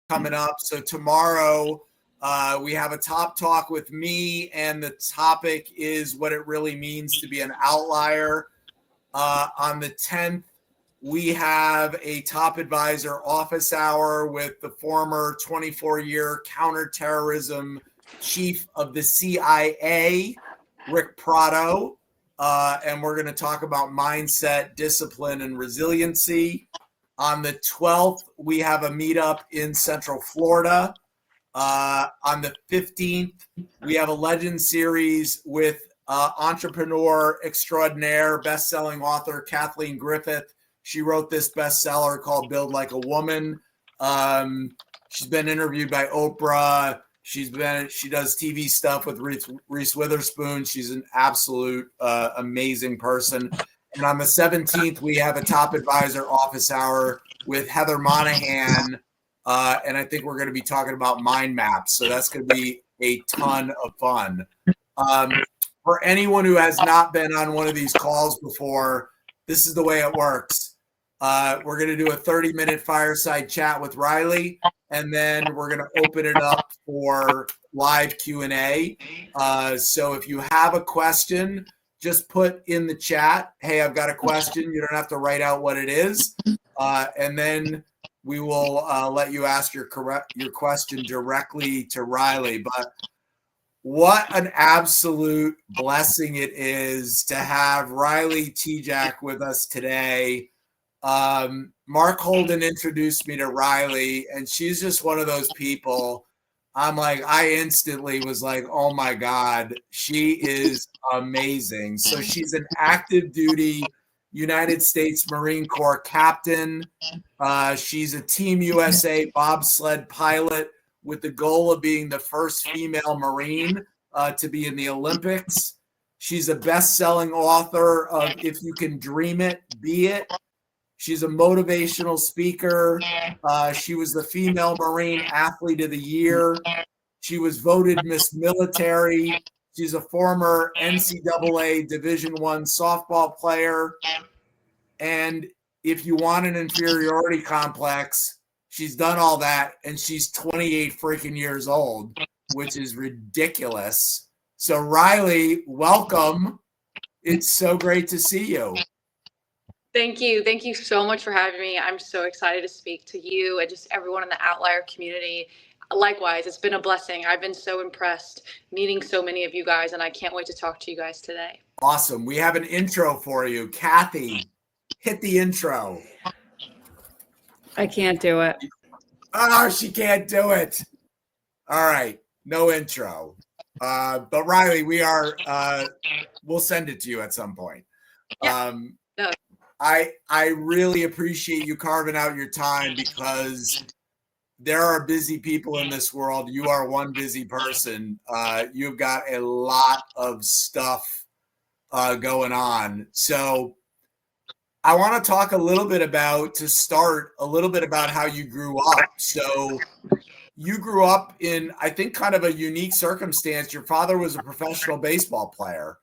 coming up. So tomorrow we have a top talk with me, and the topic is what it really means to be an outlier. On the 10th, we have a top advisor office hour with the former 24-year counterterrorism chief of the CIA, Rick Prado. And we're going to talk about mindset, discipline, and resiliency. On the 12th, we have a meetup in Central Florida. On the 15th, we have a legend series with entrepreneur extraordinaire, best-selling author Kathleen Griffith. She wrote this bestseller called Build Like a Woman. She's been interviewed by Oprah. She does TV stuff with Reese Witherspoon. She's an absolute amazing person. And on the 17th, we have a top advisor office hour with Heather Monahan. And I think we're going to be talking about mind maps. So that's going to be a ton of fun. For anyone who has not been on one of these calls before, this is the way it works. We're going to do a 30-minute fireside chat with Riley, and then we're going to open it up for live Q&A. So if you have a question, just put in the chat, hey, I've got a question. You don't have to write out what it is. And then we will let you ask your question directly to Riley. But what an absolute blessing it is to have Riley Tejcek with us today. Mark Holden introduced me to Riley, and she's just one of those people. I instantly was like, oh my God, she is amazing. So she's an active duty United States Marine Corps captain. She's a Team USA bobsled pilot with the goal of being the first female Marine to be in the Olympics. She's a best-selling author of If You Can Dream It, Be It. She's a motivational speaker. She was the Female Marine Athlete of the Year. She was voted Miss Military. She's a former NCAA Division I softball player. And if you want an inferiority complex, she's done all that, and she's 28 freaking years old, which is ridiculous. So Riley, welcome. It's so great to see you. Thank you. Thank you so much for having me. I'm so excited to speak to you and just everyone in the Outlier community. Likewise, it's been a blessing. I've been so impressed meeting so many of you guys, and I can't wait to talk to you guys today. Awesome. We have an intro for you. Kathy, hit the intro. I can't do it. Oh, she can't do it. All right. No intro. But Riley, we'll send it to you at some point. Yeah. No. I really appreciate you carving out your time, because there are busy people in this world. You are one busy person. You've got a lot of stuff going on. So I want to talk a little bit about how you grew up. So you grew up in, I think, kind of a unique circumstance. Your father was a professional baseball player.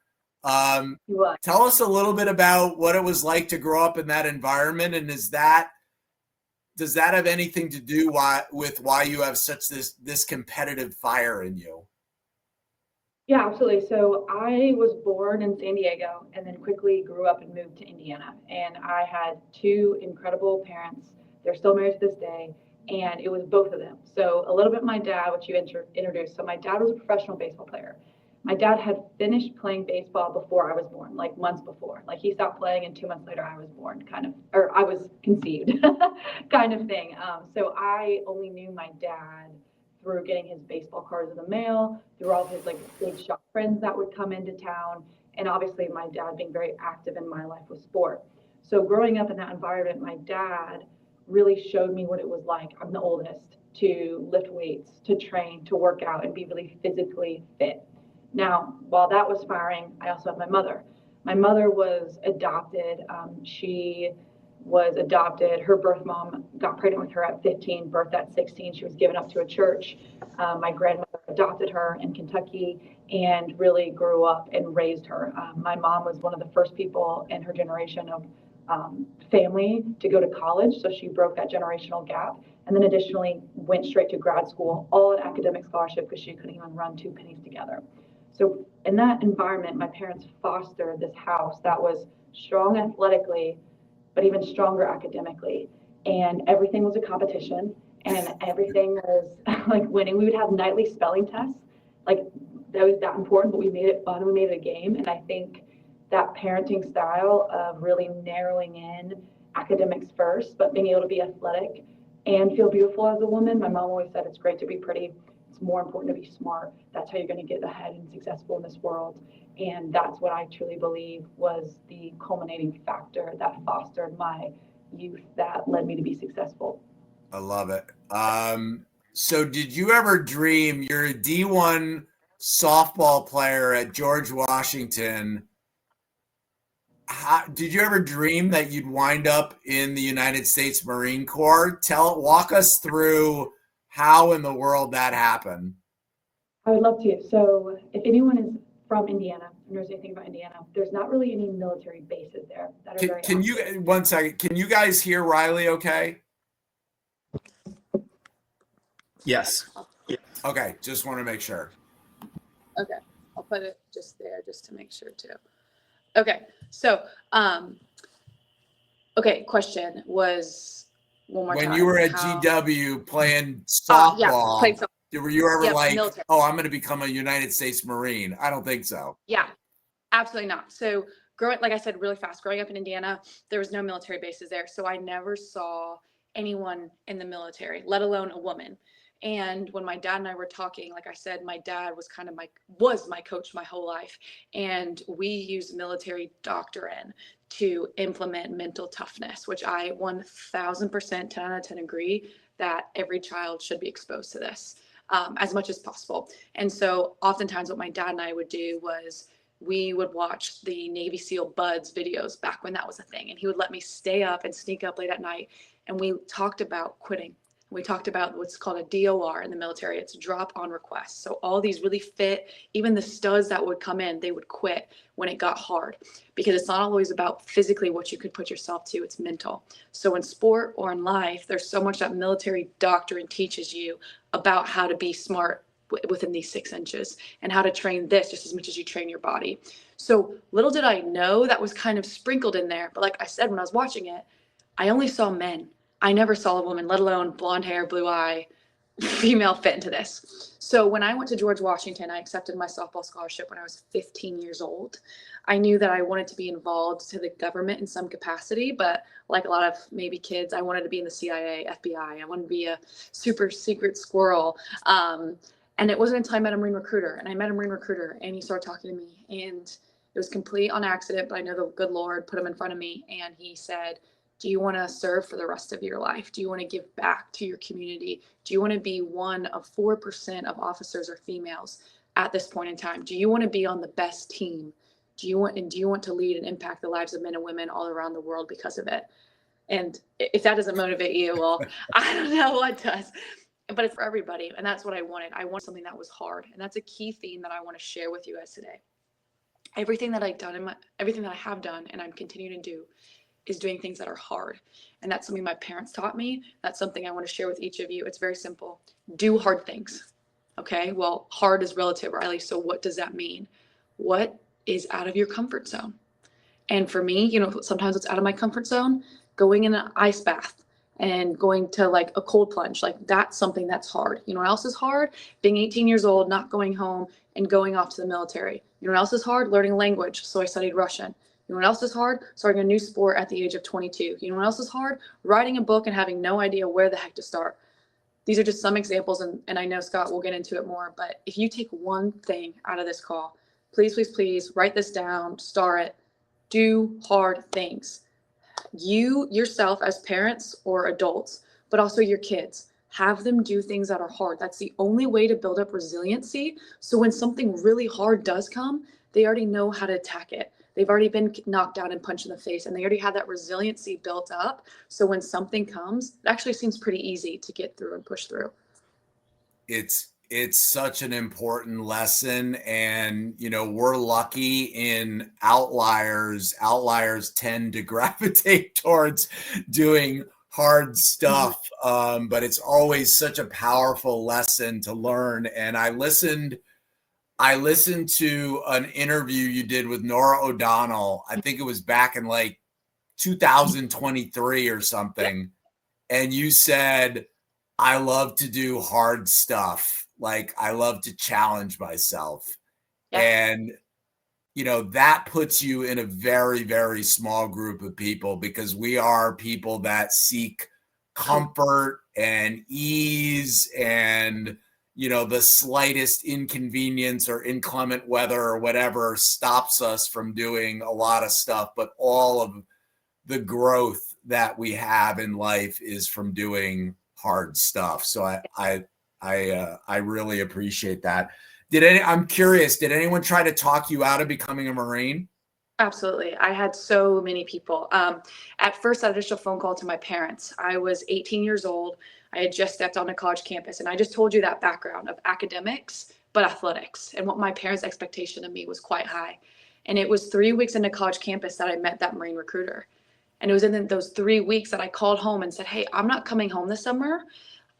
Tell us a little bit about what it was like to grow up in that environment, and does that have anything to do with why you have such this competitive fire in you? Yeah, absolutely. So I was born in San Diego and then quickly grew up and moved to Indiana. And I had two incredible parents. They're still married to this day, and it was both of them. So a little bit my dad, which you introduced. So my dad was a professional baseball player. My dad had finished playing baseball before I was born, like months before. Like he stopped playing, and 2 months later I was born, or I was conceived, kind of thing. So I only knew my dad through getting his baseball cards in the mail, through all of his like big shot friends that would come into town, and obviously my dad being very active in my life with sport. So growing up in that environment, my dad really showed me what it was like. I'm the oldest, to lift weights, to train, to work out, and be really physically fit. Now, while that was firing, I also have my mother. My mother was adopted. She was adopted. Her birth mom got pregnant with her at 15, birthed at 16. She was given up to a church. My grandmother adopted her in Kentucky and really grew up and raised her. My mom was one of the first people in her generation of family to go to college. So she broke that generational gap. And then additionally went straight to grad school, all an academic scholarship because she couldn't even run two pennies together. So in that environment, my parents fostered this house that was strong athletically, but even stronger academically. And everything was a competition and everything was like winning. We would have nightly spelling tests. Like that was that important, but we made it fun. We made it a game. And I think that parenting style of really narrowing in academics first, but being able to be athletic and feel beautiful as a woman. My mom always said it's great to be pretty. It's more important to be smart. That's how you're going to get ahead and successful in this world. And that's what I truly believe was the culminating factor that fostered my youth that led me to be successful. I love it. So did you ever dream, you're a D1 softball player at George Washington. Did you ever dream that you'd wind up in the United States Marine Corps? Walk us through how in the world that happened. I would love to. So if anyone is from Indiana and knows anything about Indiana, there's not really any military bases there that are very Can you, one second, can you guys hear Riley okay? Yes. Okay, just want to make sure. Okay, I'll put it just there just to make sure too. Okay, so, okay, question was one more time. When you were at GW playing softball, yeah, played softball. Were you ever like, military. oh, I'm going to become a United States Marine? I don't think so. Yeah, absolutely not. So like I said, really fast, growing up in Indiana, there was no military bases there. So I never saw anyone in the military, let alone a woman. And when my dad and I were talking, like I said, my dad was kind of was my coach my whole life. And we used military doctrine to implement mental toughness, which I 1000%, 10 out of 10 agree that every child should be exposed to this as much as possible. And so oftentimes what my dad and I would do was we would watch the Navy SEAL Buds videos back when that was a thing. And he would let me stay up and sneak up late at night. And we talked about quitting. We talked about what's called a DOR in the military. It's drop on request. So all these really fit, even the studs that would come in, they would quit when it got hard because it's not always about physically what you could put yourself to, it's mental. So in sport or in life, there's so much that military doctrine teaches you about how to be smart within these 6 inches and how to train this just as much as you train your body. So little did I know that was kind of sprinkled in there. But like I said, when I was watching it, I only saw men. I never saw a woman, let alone blonde hair, blue eye, female fit into this. So when I went to George Washington, I accepted my softball scholarship when I was 15 years old. I knew that I wanted to be involved to the government in some capacity, but like a lot of maybe kids, I wanted to be in the CIA, FBI. I wanted to be a super secret squirrel. And it wasn't until I met a Marine recruiter, and I met a Marine recruiter, and he started talking to me, and it was complete on accident, but I know the good Lord put him in front of me, and he said, do you want to serve for the rest of your life? Do you want to give back to your community? Do you want to be one of 4% of officers are females at this point in time? Do you want to be on the best team? Do you want to lead and impact the lives of men and women all around the world because of it? And if that doesn't motivate you, well, I don't know what does. But it's for everybody, and that's what I wanted. I wanted something that was hard, and that's a key theme that I want to share with you guys today. Everything that everything that I have done, and I'm continuing to do, is doing things that are hard. And that's something my parents taught me. That's something I want to share with each of you. It's very simple. Do hard things. Okay. Well, hard is relative, Riley. So what does that mean? What is out of your comfort zone? And for me, sometimes it's out of my comfort zone, going in an ice bath and going to like a cold plunge. Like that's something that's hard. You know what else is hard? Being 18 years old, not going home and going off to the military. You know what else is hard? Learning language. So I studied Russian. You know what else is hard? Starting a new sport at the age of 22. You know what else is hard? Writing a book and having no idea where the heck to start. These are just some examples, and I know Scott will get into it more, but if you take one thing out of this call, please, please, please write this down, star it, do hard things. You yourself as parents or adults, but also your kids, have them do things that are hard. That's the only way to build up resiliency. So when something really hard does come, they already know how to attack it. They've already been knocked down and punched in the face, and they already have that resiliency built up. So when something comes, it actually seems pretty easy to get through and push through. It's It's such an important lesson. And, we're lucky in Outliers. Outliers tend to gravitate towards doing hard stuff. But it's always such a powerful lesson to learn. And I listened to an interview you did with Nora O'Donnell. I think it was back in like 2023 or something. And you said, I love to do hard stuff. Like, I love to challenge myself. Yeah. And, that puts you in a very, very small group of people, because we are people that seek comfort and ease and, the slightest inconvenience or inclement weather or whatever stops us from doing a lot of stuff. But all of the growth that we have in life is from doing hard stuff. So I really appreciate that. I'm curious, did anyone try to talk you out of becoming a Marine? Absolutely. I had so many people. At first, I had just a phone call to my parents. I was 18 years old. I had just stepped on a college campus, and I just told you that background of academics, but athletics. And what my parents' expectation of me was quite high. And it was 3 weeks into college campus that I met that Marine recruiter. And it was in those 3 weeks that I called home and said, hey, I'm not coming home this summer.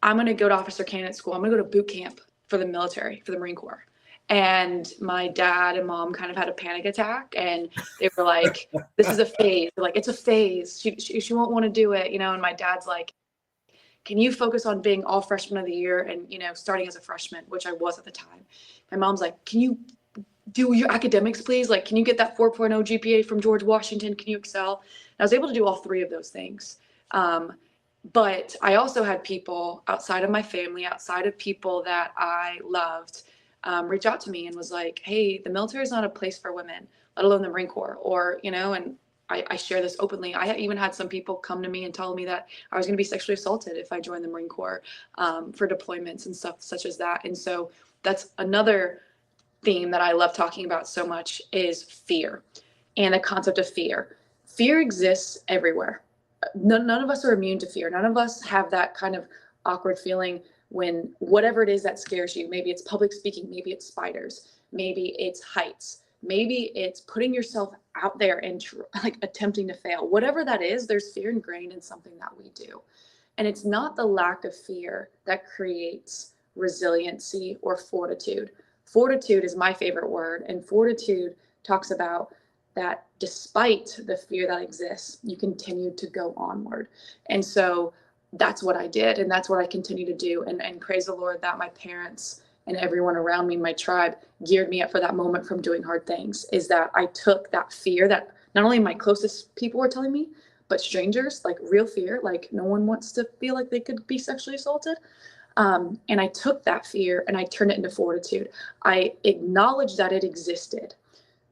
I'm going to go to officer candidate school. I'm going to go to boot camp for the military, for the Marine Corps. And my dad and mom kind of had a panic attack, and they were like, this is a phase. They're like, it's a phase. She won't want to do it, and my dad's like, can you focus on being all freshman of the year and, starting as a freshman, which I was at the time. My mom's like, can you do your academics, please? Like, can you get that 4.0 GPA from George Washington? Can you excel? And I was able to do all three of those things. But I also had people outside of my family, outside of people that I loved, reach out to me and was like, hey, the military is not a place for women, let alone the Marine Corps, or, and I share this openly. I even had some people come to me and tell me that I was going to be sexually assaulted if I joined the Marine Corps for deployments and stuff such as that. And so that's another theme that I love talking about so much is fear and the concept of fear. Fear exists everywhere. None of us are immune to fear. None of us have that kind of awkward feeling when whatever it is that scares you, maybe it's public speaking, maybe it's spiders, maybe it's heights, maybe it's putting yourself out there and like attempting to fail. Whatever that is, there's fear ingrained in something that we do. And it's not the lack of fear that creates resiliency or fortitude. Fortitude is my favorite word, and fortitude talks about that despite the fear that exists, you continue to go onward. And so that's what I did, and that's what I continue to do. And praise the Lord that my parents and everyone around me, my tribe, geared me up for that moment from doing hard things, is that I took that fear that not only my closest people were telling me, but strangers, like real fear, like no one wants to feel like they could be sexually assaulted. And I took that fear and I turned it into fortitude. I acknowledged that it existed.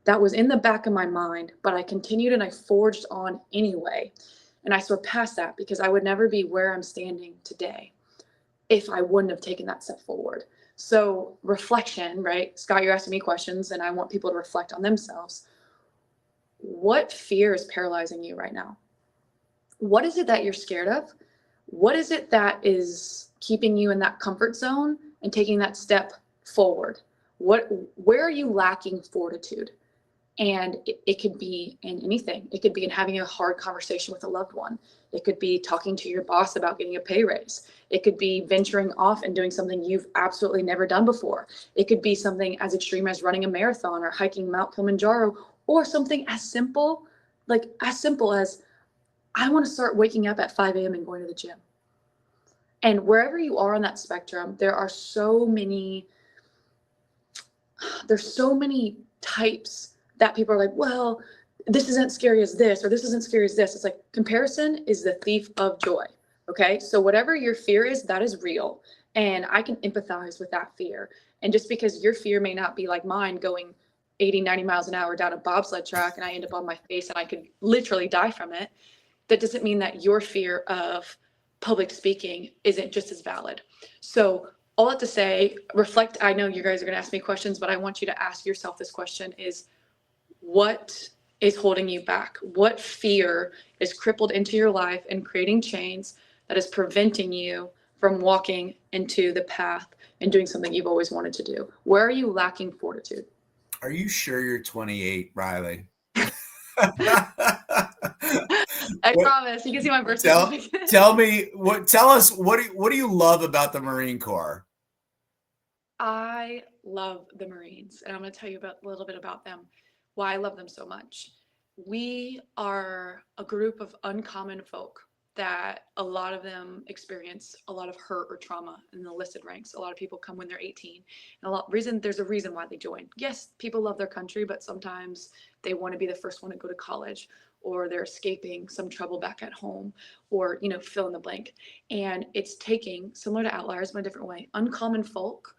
That was in the back of my mind, but I continued and I forged on anyway. And I surpassed that because I would never be where I'm standing today if I wouldn't have taken that step forward. So reflection, right? Scott, you're asking me questions and I want people to reflect on themselves. What fear is paralyzing you right now? What is it that you're scared of? What is it that is keeping you in that comfort zone and taking that step forward? Where are you lacking fortitude? And it could be in anything. It could be in having a hard conversation with a loved one. It could be talking to your boss about getting a pay raise. It could be venturing off and doing something you've absolutely never done before. It could be something as extreme as running a marathon or hiking Mount Kilimanjaro, or something as simple as I want to start waking up at 5 a.m. and going to the gym. And wherever you are on that spectrum, there's so many types that people are like, well, this isn't scary as this, or this isn't scary as this. It's like comparison is the thief of joy. Okay. So whatever your fear is, that is real. And I can empathize with that fear. And just because your fear may not be like mine, going 80, 90 miles an hour down a bobsled track and I end up on my face and I could literally die from it, that doesn't mean that your fear of public speaking isn't just as valid. So all that to say, reflect. I know you guys are going to ask me questions, but I want you to ask yourself this question is, what is holding you back? What fear is crippled into your life and creating chains that is preventing you from walking into the path and doing something you've always wanted to do? Where are you lacking fortitude? Are you sure you're 28, Riley? I What- promise. You can see my birth certificate. Tell us what do you love about the Marine Corps? I love the Marines, and I'm going to tell you a little bit about them, why I love them so much. We are a group of uncommon folk that a lot of them experience a lot of hurt or trauma in the enlisted ranks. A lot of people come when they're 18, and there's a reason why they join. Yes, people love their country, but sometimes they want to be the first one to go to college, or they're escaping some trouble back at home, or fill in the blank. And it's taking, similar to Outliers but in a different way, uncommon folk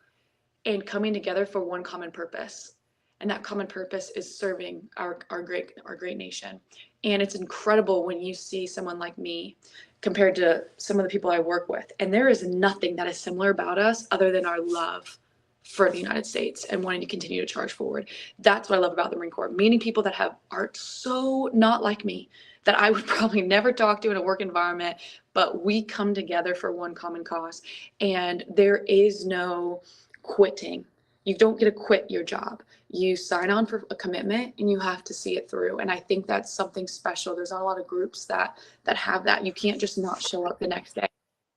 and coming together for one common purpose. And that common purpose is serving our great nation. And it's incredible when you see someone like me compared to some of the people I work with. And there is nothing that is similar about us other than our love for the United States and wanting to continue to charge forward. That's what I love about the Marine Corps. Meeting people that are so not like me, that I would probably never talk to in a work environment, but we come together for one common cause. And there is no quitting. You don't get to quit your job. You sign on for a commitment and you have to see it through. And I think that's something special. There's not a lot of groups that have that. You can't just not show up the next day.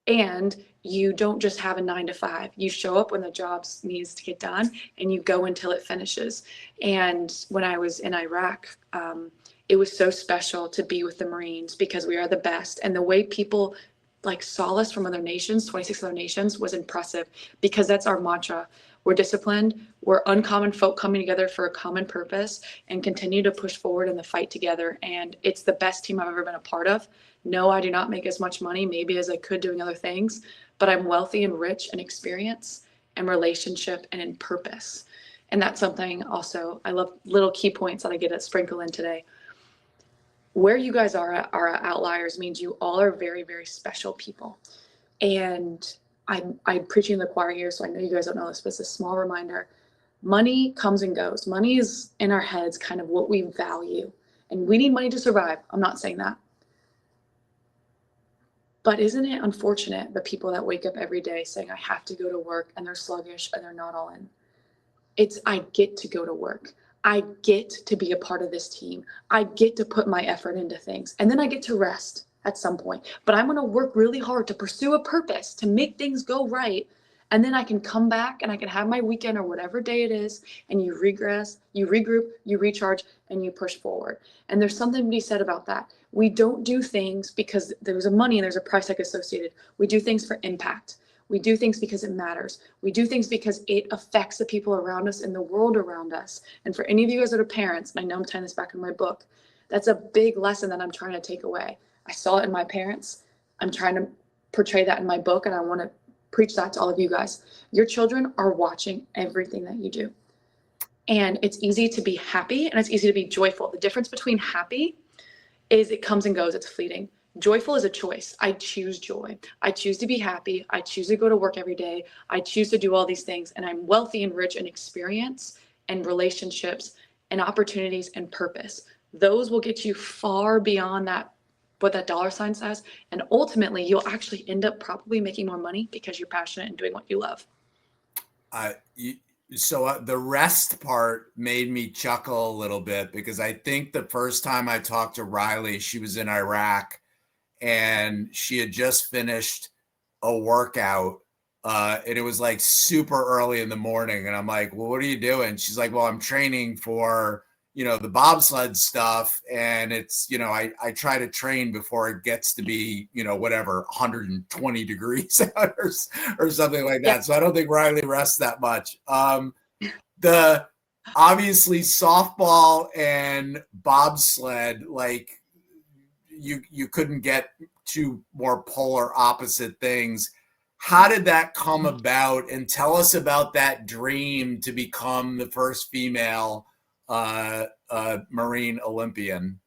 And you don't just have a 9 to 5. You show up when the job needs to get done and you go until it finishes. And when I was in Iraq, it was so special to be with the Marines because we are the best. And the way people saw us from other nations, 26 other nations, was impressive because that's our mantra. We're disciplined. We're uncommon folk coming together for a common purpose and continue to push forward in the fight together. And it's the best team I've ever been a part of. No, I do not make as much money maybe as I could doing other things, but I'm wealthy and rich in experience and relationship and in purpose. And that's something also, I love little key points that I get to sprinkle in today. Where you guys are Outliers means you all are very, very special people. And I'm preaching to the choir here, so I know you guys don't know this, but it's a small reminder. Money comes and goes. Money is in our heads kind of what we value. And we need money to survive. I'm not saying that. But isn't it unfortunate the people that wake up every day saying, I have to go to work, and they're sluggish and they're not all in? I get to go to work. I get to be a part of this team. I get to put my effort into things. And then I get to rest at some point. But I'm going to work really hard to pursue a purpose, to make things go right. And then I can come back and I can have my weekend or whatever day it is. And you regress, you regroup, you recharge, and you push forward. And there's something to be said about that. We don't do things because there's a money and there's a price tag associated. We do things for impact. We do things because it matters. We do things because it affects the people around us and the world around us. And for any of you guys that are parents, and I know I'm tying this back in my book, that's a big lesson that I'm trying to take away. I saw it in my parents. I'm trying to portray that in my book, and I want to preach that to all of you guys. Your children are watching everything that you do. And it's easy to be happy and it's easy to be joyful. The difference between happy is it comes and goes, it's fleeting. Joyful is a choice. I choose joy. I choose to be happy. I choose to go to work every day. I choose to do all these things. And I'm wealthy and rich in experience and relationships and opportunities and purpose. Those will get you far beyond that, what that dollar sign says. And ultimately, you'll actually end up probably making more money because you're passionate and doing what you love. So the rest part made me chuckle a little bit because I think the first time I talked to Riley, she was in Iraq and she had just finished a workout and it was super early in the morning. And I'm like, well, what are you doing? She's like, well, I'm training for, the bobsled stuff. And it's, I try to train before it gets to be, whatever, 120 degrees out or something like that. Yeah. So I don't think Riley rests that much. The obviously softball and bobsled, you couldn't get two more polar opposite things. How did that come about? And tell us about that dream to become the first female Marine Olympian.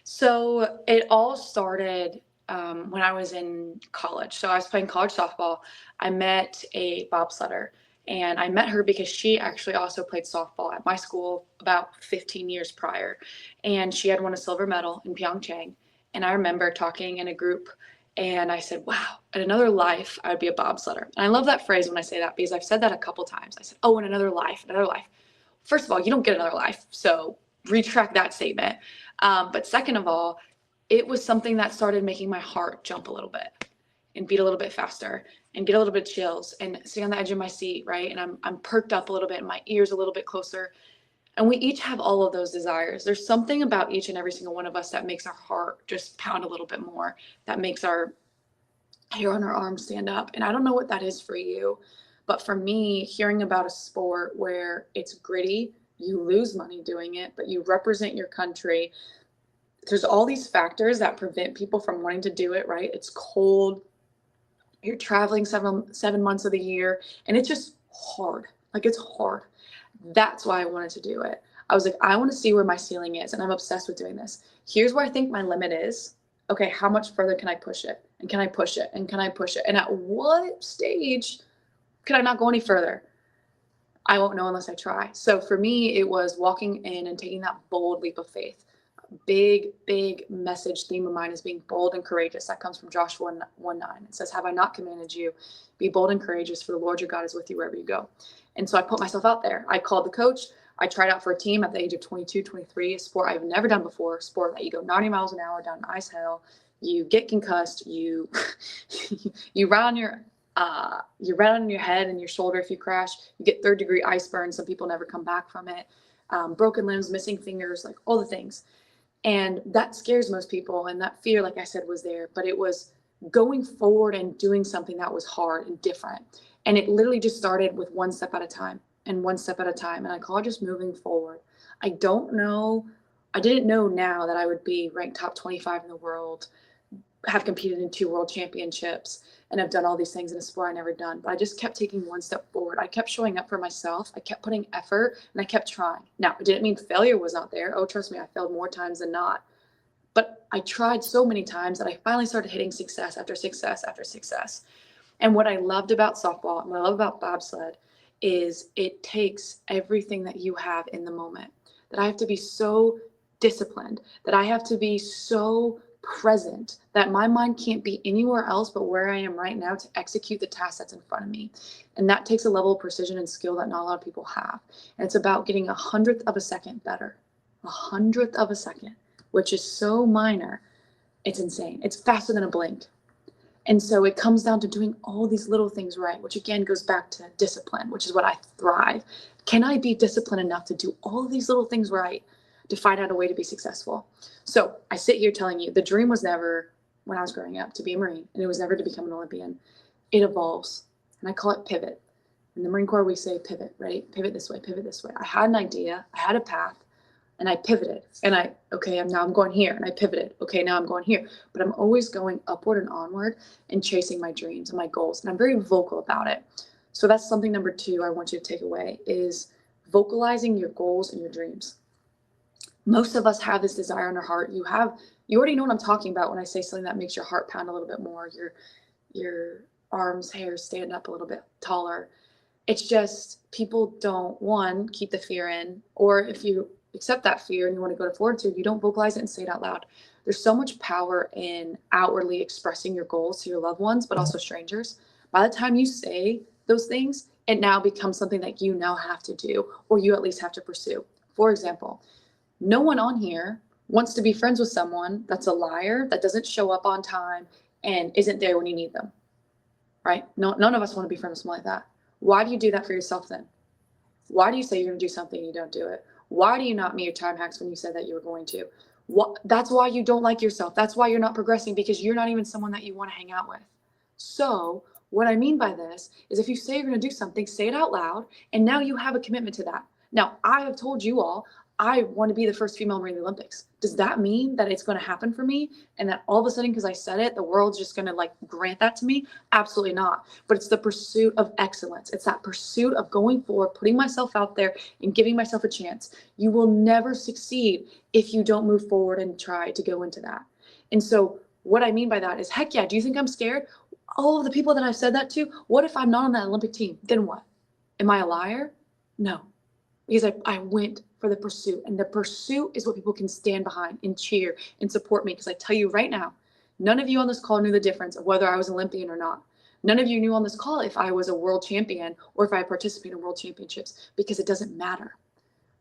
So it all started when I was in college. So I was playing college softball. I met a bobsledder, and I met her because she actually also played softball at my school about 15 years prior. And she had won a silver medal in Pyeongchang. And I remember talking in a group, And I said, wow, in another life, I would be a bobsledder. And I love that phrase when I say that, because I've said that a couple times. I said, oh, in another life, another life. First of all, you don't get another life. So retract that statement. But second of all, it was something that started making my heart jump a little bit and beat a little bit faster and get a little bit chills and sitting on the edge of my seat, right? And I'm perked up a little bit and my ears a little bit closer. And we each have all of those desires. There's something about each and every single one of us that makes our heart just pound a little bit more, that makes our hair on our arms stand up. And I don't know what that is for you, but for me, hearing about a sport where it's gritty, you lose money doing it, but you represent your country. There's all these factors that prevent people from wanting to do it, right? It's cold. You're traveling 7 months of the year, and it's just hard. Like, it's hard. That's why I wanted to do it. I was like, I want to see where my ceiling is, and I'm obsessed with doing this. Here's where I think my limit is. Okay, how much further can I push it? And can I push it? And can I push it? And at what stage can I not go any further? I won't know unless I try. So for me, it was walking in and taking that bold leap of faith. Big message theme of mine is being bold and courageous. That comes from Joshua 1:9. It says, have I not commanded you? Be bold and courageous, for the Lord your God is with you wherever you go. And so I put myself out there. I called the coach. I tried out for a team at the age of 22, 23, a sport I've never done before, a sport that you go 90 miles an hour down ice hill, you get concussed, you run on your head and your shoulder if you crash, you get 3rd-degree ice burn. Some people never come back from it. Broken limbs, missing fingers, like all the things. And that scares most people. And that fear, like I said, was there, but it was going forward and doing something that was hard and different. And it literally just started with one step at a time and one step at a time. And I call it just moving forward. I didn't know now that I would be ranked top 25 in the world, have competed in 2 world championships, and have done all these things in a sport I never done. But I just kept taking one step forward. I kept showing up for myself. I kept putting effort, and I kept trying. Now, it didn't mean failure was not there. Oh, trust me, I failed more times than not. But I tried so many times that I finally started hitting success after success after success. And what I loved about softball and what I love about bobsled is it takes everything that you have in the moment. That I have to be so disciplined, that I have to be so present, that my mind can't be anywhere else but where I am right now to execute the task that's in front of me. And that takes a level of precision and skill that not a lot of people have. And it's about getting 1/100th of a second better. 1/100th of a second, which is so minor. It's insane. It's faster than a blink. And so it comes down to doing all these little things right, which again goes back to discipline, which is what I thrive. Can I be disciplined enough to do all these little things right to find out a way to be successful? So I sit here telling you, the dream was never, when I was growing up, to be a Marine, and it was never to become an Olympian. It evolves, and I call it pivot. In the Marine Corps, we say pivot, right? Pivot this way, pivot this way. I had an idea, I had a path, and I pivoted. And I'm going here, and I pivoted. Okay, now I'm going here. But I'm always going upward and onward and chasing my dreams and my goals. And I'm very vocal about it. So that's something number 2 I want you to take away is vocalizing your goals and your dreams. Most of us have this desire in our heart. You already know what I'm talking about when I say something that makes your heart pound a little bit more, your arms, hair stand up a little bit taller. It's just people don't, one, keep the fear in, or if you accept that fear and you want to go forward to it, you don't vocalize it and say it out loud. There's so much power in outwardly expressing your goals to your loved ones, but also strangers. By the time you say those things, it now becomes something that you now have to do, or you at least have to pursue. For example, no one on here wants to be friends with someone that's a liar, that doesn't show up on time and isn't there when you need them, right? No, none of us want to be friends with someone like that. Why do you do that for yourself then? Why do you say you're going to do something and you don't do it? Why do you not meet your time hacks when you said that you were going to? That's why you don't like yourself. That's why you're not progressing, because you're not even someone that you want to hang out with. So what I mean by this is if you say you're going to do something, say it out loud, and now you have a commitment to that. Now, I have told you all, I want to be the first female Marine in the Olympics. Does that mean that it's going to happen for me and that all of a sudden, because I said it, the world's just going to grant that to me? Absolutely not. But it's the pursuit of excellence. It's that pursuit of going forward, putting myself out there and giving myself a chance. You will never succeed if you don't move forward and try to go into that. And so what I mean by that is, heck yeah, do you think I'm scared? All of the people that I've said that to, what if I'm not on that Olympic team? Then what? Am I a liar? No. Because I went for the pursuit, and the pursuit is what people can stand behind and cheer and support me. Because I tell you right now, None of you on this call knew the difference of whether I was Olympian or not. None of you knew on this call if I was a world champion or if I participated in world championships, because it doesn't matter.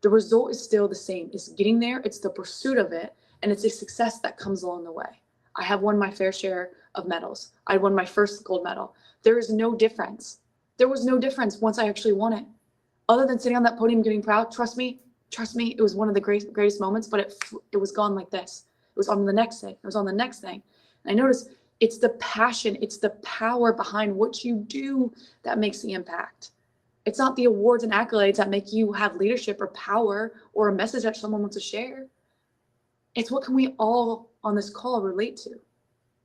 The result is still the same. It's getting there. It's the pursuit of it. And it's a success that comes along the way. I have won my fair share of medals. I won my first gold medal. There is no difference. There was no difference once I actually won it. Other than sitting on that podium getting proud, trust me, it was one of the greatest moments, but it was gone like this. It was on the next thing. It was on the next thing. And I noticed it's the passion, it's the power behind what you do that makes the impact. It's not the awards and accolades that make you have leadership or power or a message that someone wants to share. It's what can we all on this call relate to?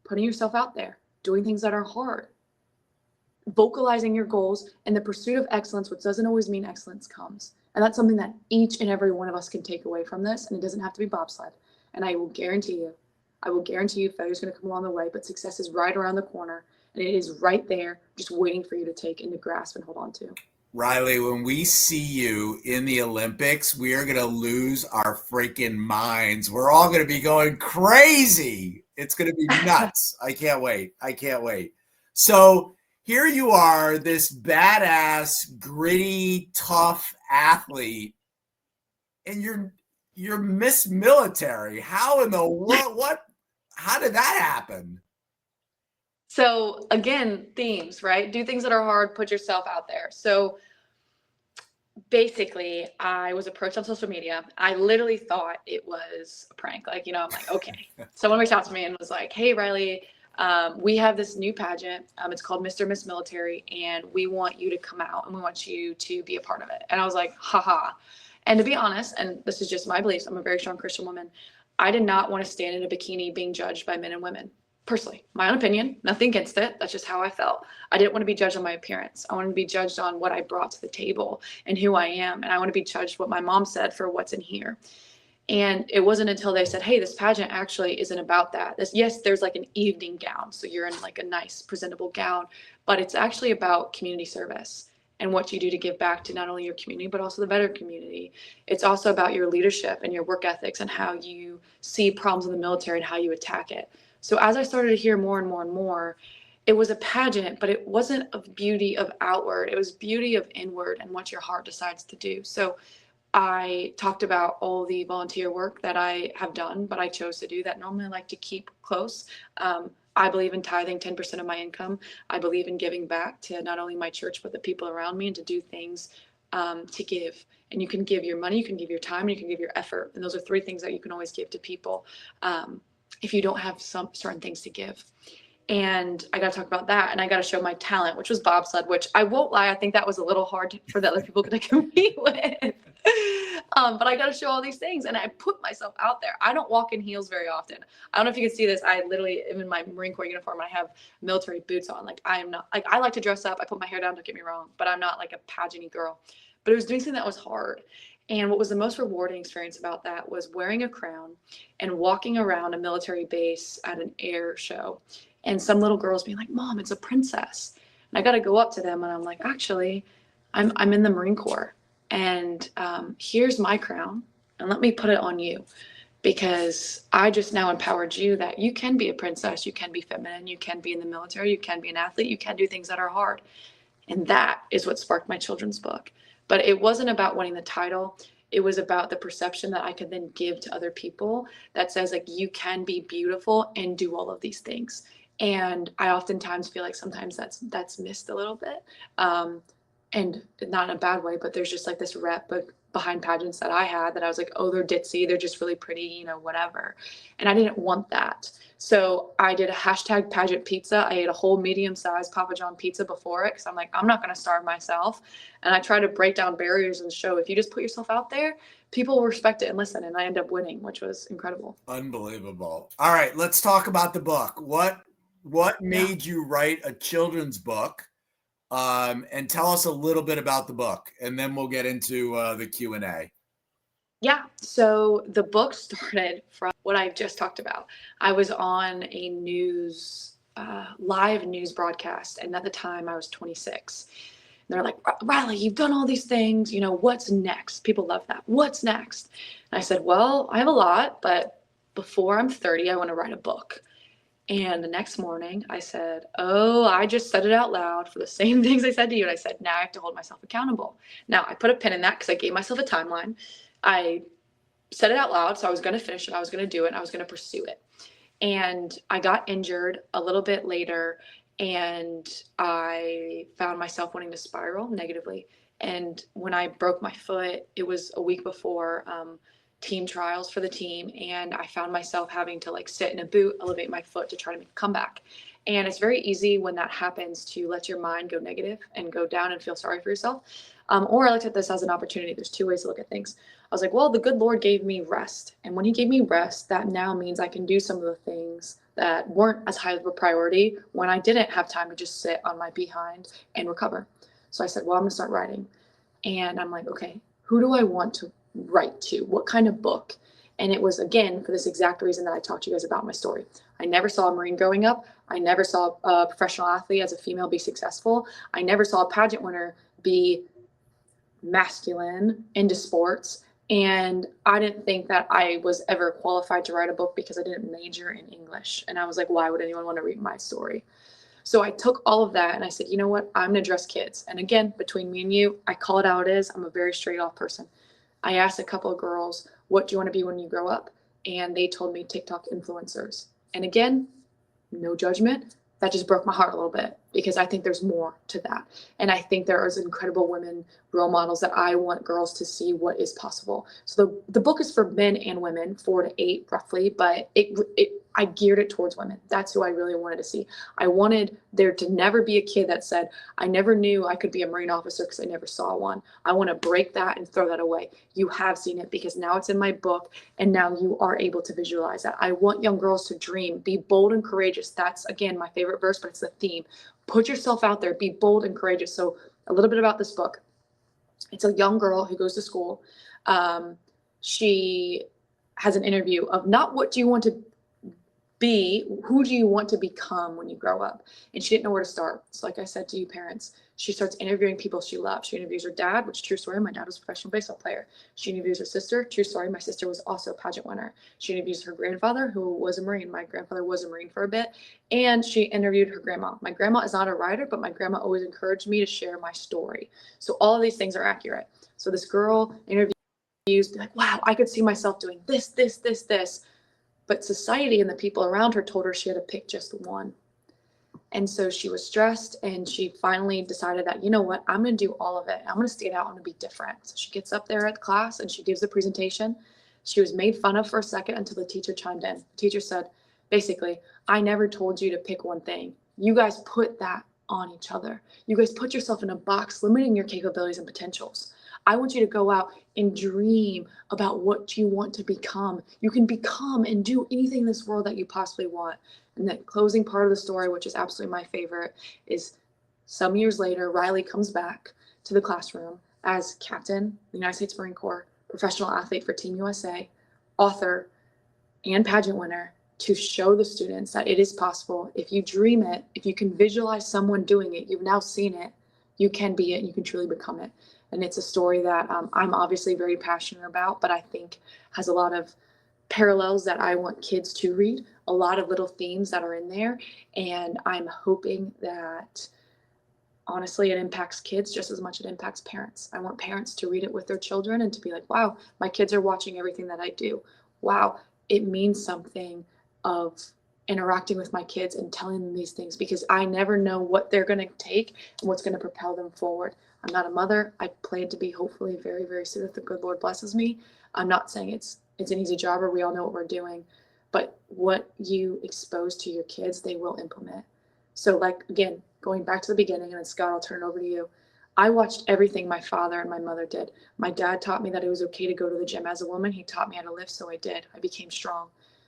Putting yourself out there, doing things that are hard, vocalizing your goals, and the pursuit of excellence, which doesn't always mean excellence comes. And that's something that each and every one of us can take away from this. And it doesn't have to be bobsled. And I will guarantee you failure's going to come along the way, but success is right around the corner. And it is right there, just waiting for you to take and to grasp and hold on to. Riley, when we see you in the Olympics, we are going to lose our freaking minds. We're all going to be going crazy. It's going to be nuts. I can't wait. So here you are, this badass, gritty, tough athlete, and you're Miss Military. How in the what? How did that happen? So again, themes, right? Do things that are hard, put yourself out there. So basically, I was approached on social media. I literally thought it was a prank. I'm like, okay. Someone reached out to me and was like, hey, Riley, we have this new pageant. It's called Mr. Miss Military, and we want you to come out and we want you to be a part of it. And I was like, haha. And to be honest, and this is just my beliefs, I'm a very strong Christian woman. I did not want to stand in a bikini being judged by men and women. Personally, my own opinion, nothing against it. That's just how I felt. I didn't want to be judged on my appearance. I wanted to be judged on what I brought to the table and who I am. And I want to be judged what my mom said for what's in here. And it wasn't until they said, hey, this pageant actually isn't about that. Yes, there's like an evening gown. So you're in like a nice presentable gown, but it's actually about community service and what you do to give back to not only your community, but also the better community. It's also about your leadership and your work ethics and how you see problems in the military and how you attack it. So as I started to hear more and more and more, it was a pageant, but it wasn't of beauty of outward. It was beauty of inward and what your heart decides to do. So I talked about all the volunteer work that I have done, but I chose to do that. Normally I like to keep close. I believe in tithing 10% of my income. I believe in giving back to not only my church, but the people around me, and to do things to give. And you can give your money, you can give your time, and you can give your effort. And those are three things that you can always give to people if you don't have some certain things to give. And I got to talk about that, and I got to show my talent, which was bobsled, which I won't lie, I think that was a little hard for the other people to compete with. But I got to show all these things, and I put myself out there. I don't walk in heels very often. I don't know if you can see this. I literally am in my Marine Corps uniform. I have military boots on. Like, I am not, like, I like to dress up. I put my hair down, don't get me wrong, but I'm not like a pageant-y girl. But it was doing something that was hard. And what was the most rewarding experience about that was wearing a crown and walking around a military base at an air show. And some little girls being like, Mom, it's a princess. And I got to go up to them and I'm like, actually, I'm in the Marine Corps. And here's my crown, and let me put it on you, because I just now empowered you that you can be a princess, you can be feminine, you can be in the military, you can be an athlete, you can do things that are hard. And that is what sparked my children's book. But it wasn't about winning the title. It was about the perception that I could then give to other people that says, like, you can be beautiful and do all of these things. And I oftentimes feel like sometimes that's missed a little bit. And not in a bad way, but there's just like this rep behind pageants that I had that I was like, oh, they're ditzy, they're just really pretty, whatever. And I didn't want that. So I did a hashtag pageant pizza. I ate a whole medium-sized Papa John pizza before it, because I'm like, I'm not going to starve myself. And I try to break down barriers and show if you just put yourself out there, people will respect it and listen. And I ended up winning, which was incredible. Unbelievable. All right, let's talk about the book. What made you write a children's book? And tell us a little bit about the book, and then we'll get into the Q&A. Yeah. So the book started from what I just talked about. I was on a live news broadcast. And at the time I was 26. And they're like, Riley, you've done all these things. What's next? People love that. What's next? And I said, well, I have a lot, but before I'm 30, I want to write a book. And the next morning I said, oh, I just said it out loud for the same things I said to you. And I said, now I have to hold myself accountable. Now I put a pin in that because I gave myself a timeline. I said it out loud. So I was going to finish it. I was going to do it. And I was going to pursue it. And I got injured a little bit later, and I found myself wanting to spiral negatively. And when I broke my foot, it was a week before team trials for the team, and I found myself having to like sit in a boot, elevate my foot to try to make a comeback. And it's very easy when that happens to let your mind go negative and go down and feel sorry for yourself. Or I looked at this as an opportunity. There's two ways to look at things. I was like, well, the good Lord gave me rest. And when he gave me rest, that now means I can do some of the things that weren't as high of a priority when I didn't have time to just sit on my behind and recover. So I said, well, I'm going to start writing. And I'm like, okay, who do I want to write to? What kind of book? And it was, again, for this exact reason that I talked to you guys about my story. I never saw a Marine growing up. I never saw a professional athlete as a female be successful. I never saw a pageant winner be masculine into sports. And I didn't think that I was ever qualified to write a book because I didn't major in English. And I was like, why would anyone want to read my story? So I took all of that and I said, you know what? I'm going to address kids. And again, between me and you, I call it how it is. I'm a very straight off person. I asked a couple of girls, what do you want to be when you grow up? And they told me TikTok influencers. And again, no judgment. That just broke my heart a little bit because I think there's more to that. And I think there is incredible women role models that I want girls to see what is possible. So the book is for men and women, 4 to 8 roughly, but I geared it towards women. That's who I really wanted to see. I wanted there to never be a kid that said, I never knew I could be a Marine officer because I never saw one. I want to break that and throw that away. You have seen it because now it's in my book and now you are able to visualize that. I want young girls to dream, be bold and courageous. That's, again, my favorite verse, but it's the theme. Put yourself out there, be bold and courageous. So a little bit about this book. It's a young girl who goes to school. She has an interview of not what do you want to be, who do you want to become when you grow up? And she didn't know where to start. So like I said to you parents, she starts interviewing people she loves. She interviews her dad, which true story, my dad was a professional baseball player. She interviews her sister, true story, my sister was also a pageant winner. She interviews her grandfather, who was a Marine. My grandfather was a Marine for a bit. And she interviewed her grandma. My grandma is not a writer, but my grandma always encouraged me to share my story. So all of these things are accurate. So this girl interviews, be like, wow, I could see myself doing this, this, this, this. But society and the people around her told her she had to pick just one. And so she was stressed and she finally decided that, you know what, I'm going to do all of it. I'm going to stand out. I'm going to be different. So she gets up there at class and she gives the presentation. She was made fun of for a second until the teacher chimed in. The teacher said, basically, I never told you to pick one thing. You guys put that on each other. You guys put yourself in a box, limiting your capabilities and potentials. I want you to go out and dream about what you want to become. You can become and do anything in this world that you possibly want. And the closing part of the story, which is absolutely my favorite, is some years later, Riley comes back to the classroom as captain of the United States Marine Corps, professional athlete for Team USA, author, and pageant winner, to show the students that it is possible. If you dream it, if you can visualize someone doing it, you've now seen it, you can be it, and you can truly become it. And it's a story that I'm obviously very passionate about, but I think has a lot of parallels that I want kids to read, a lot of little themes that are in there. And I'm hoping that, honestly, it impacts kids just as much as it impacts parents. I want parents to read it with their children and to be like, wow, my kids are watching everything that I do. Wow, it means something of interacting with my kids and telling them these things because I never know what they're going to take and what's going to propel them forward. I'm not a mother. I plan to be hopefully very, very soon if the good Lord blesses me. I'm not saying it's an easy job or we all know what we're doing, but what you expose to your kids, they will implement. So like, again, going back to the beginning, and then Scott, I'll turn it over to you. I watched everything my father and my mother did. My dad taught me that it was okay to go to the gym as a woman. He taught me how to lift, so I did. I became strong.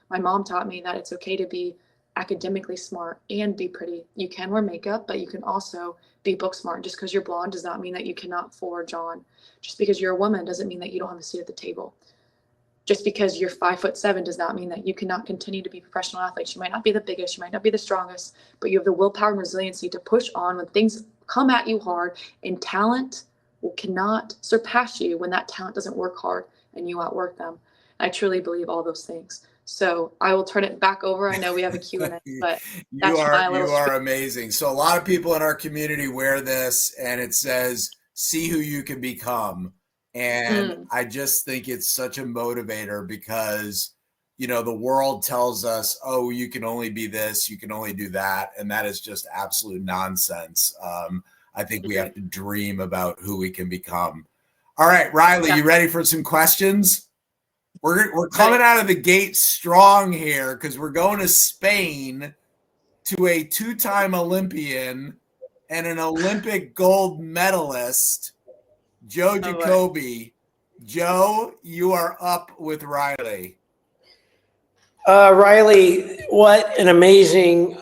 My mom taught me that it's okay to be academically smart and be pretty. You can wear makeup, but you can also be book smart. Just because you're blonde does not mean that you cannot forge on. Just because you're a woman doesn't mean that you don't have a seat at the table. Just because you're 5'7" does not mean that you cannot continue to be professional athletes. You might not be the biggest, you might not be the strongest, but you have the willpower and resiliency to push on when things come at you hard, and talent cannot surpass you when that talent doesn't work hard and you outwork them. I truly believe all those things. So I will turn it back over. I know we have a Q&A, but you that's my little are amazing. So a lot of people in our community wear this, and it says, "See who you can become." And I just think it's such a motivator because, you know, the world tells us, oh, you can only be this, you can only do that. And that is just absolute nonsense. I think we have to dream about who we can become. All right, Riley, you ready for some questions? We're coming out of the gate strong here because we're going to Spain to a two-time Olympian and an Olympic gold medalist, Joe Jacoby. Joe, you are up with Riley. Riley, what an amazing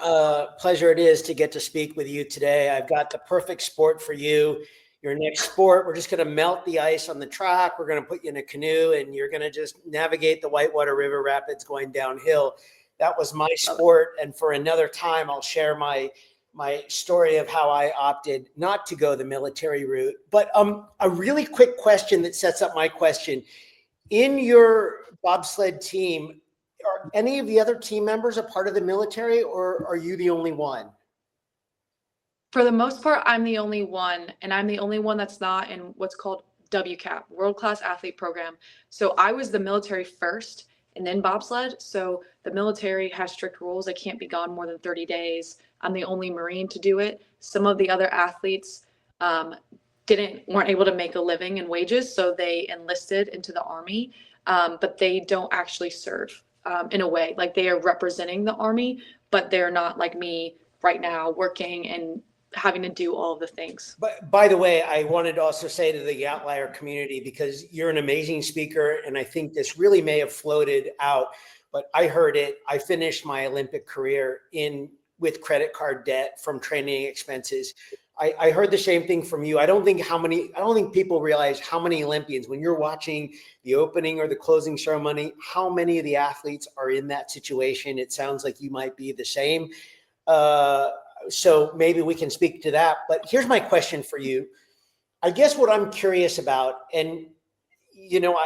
pleasure it is to get to speak with you today. I've got the perfect sport for you. Your next sport, we're just going to melt the ice on the track. We're going to put you in a canoe and you're going to just navigate the Whitewater River Rapids going downhill. That was my sport. And for another time, I'll share my story of how I opted not to go the military route. But a really quick question that sets up my question. In your bobsled team, are any of the other team members a part of the military, or are you the only one? For the most part, I'm the only one, and I'm the only one that's not in what's called WCAP, World Class Athlete Program. So I was the military first and then bobsled. So the military has strict rules. I can't be gone more than 30 days. I'm the only Marine to do it. Some of the other athletes weren't able to make a living and wages, so they enlisted into the Army, but they don't actually serve in a way. Like, they are representing the Army, but they're not like me right now working and having to do all of the things. But by the way, I wanted to also say to the Outlier community, because you're an amazing speaker, and I think this really may have floated out, but I heard it. I finished my Olympic career with credit card debt from training expenses. I heard the same thing from you. I don't think people realize how many Olympians, when you're watching the opening or the closing ceremony, how many of the athletes are in that situation. It sounds like you might be the same. So maybe we can speak to that. But here's my question for you. I guess what I'm curious about, and you know,